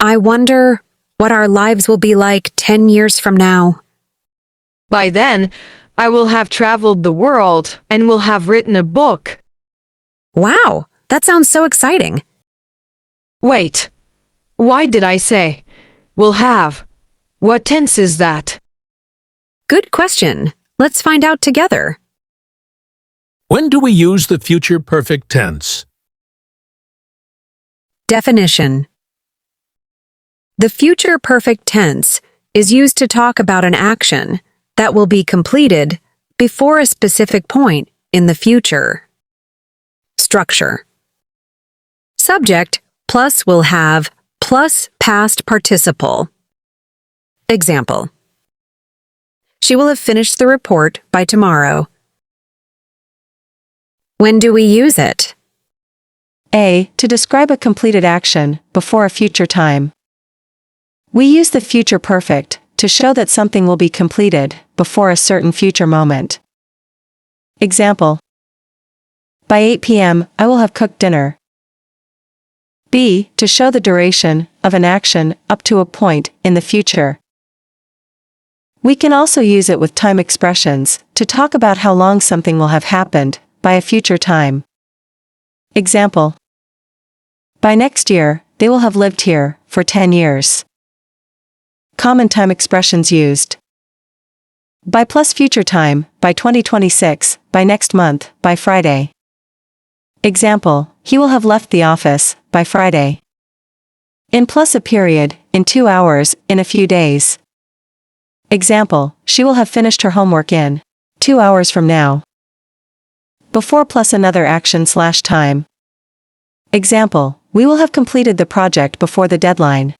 I wonder what our lives will be like 10 years from now. By then, I will have traveled the world and will have written a book. Wow, that sounds so exciting. Wait. Why did I say will have? What tense is that? Good question. Let's find out together. When do we use the future perfect tense? Definition. The future perfect tense is used to talk about an action that will be completed before a specific point in the future. Structure. Subject plus will have plus past participle. Example. She will have finished the report by tomorrow. When do we use it? A. To describe a completed action before a future time. We use the future perfect to show that something will be completed before a certain future moment. Example. By 8 p.m., I will have cooked dinner. B. To show the duration of an action up to a point in the future. We can also use it with time expressions to talk about how long something will have happened by a future time. Example. By next year, they will have lived here for 10 years. Common time expressions used. By plus future time, by 2026, by next month, by Friday. Example, he will have left the office by Friday. In plus a period, in 2 hours, in a few days. Example, she will have finished her homework in 2 hours from now. Before plus another action/time. Example, we will have completed the project before the deadline.